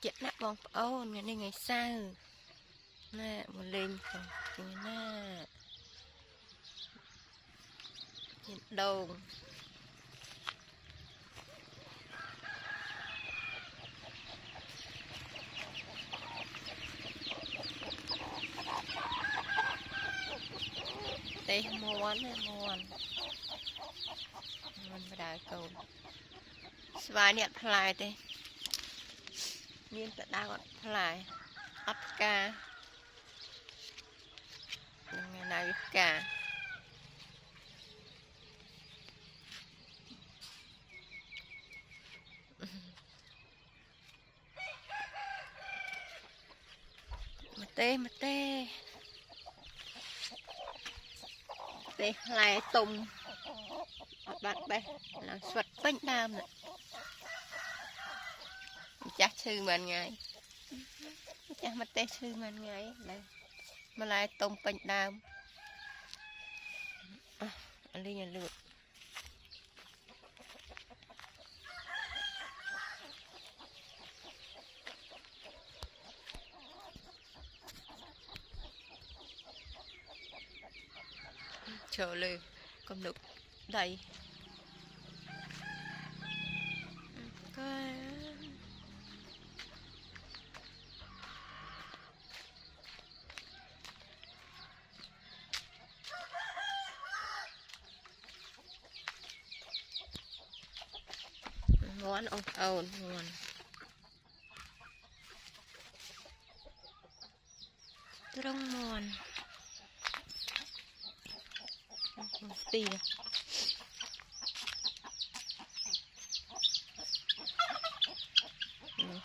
Chết nát bong ôn ngày nay ngày sau nè một lên còn nè nhìn đầu đây muônมาได้เก่าสบายเนี่ยพลายเต้มีนแต่ดาวพลายอัดกายังไงนายวิกามาเต้ลายตุ่มบัดไปแล้วสวดเป็นดามน่ะจักชื่อมันไงจักมาเต้ชื่อมันไงเลยมาลายตุ่มเป็นดามอันนี้อย่าลืมเฉยเลยกำลังđầyก็ngon ông ồn ngon trong ngon tì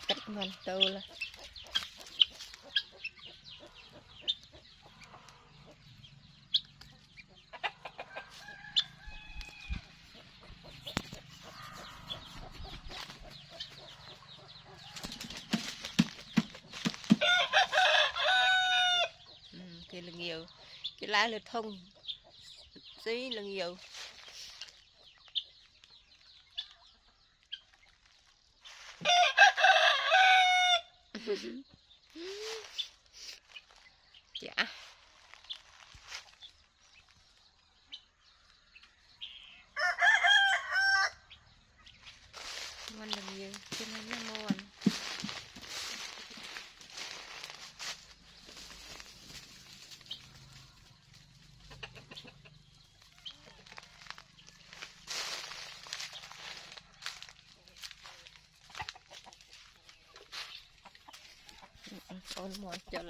cắt ngon đâu là cái là nhiều cái lá là thông xí là nhiều dạ ngon là nhiều cho nên nó ngon ôn mòn cho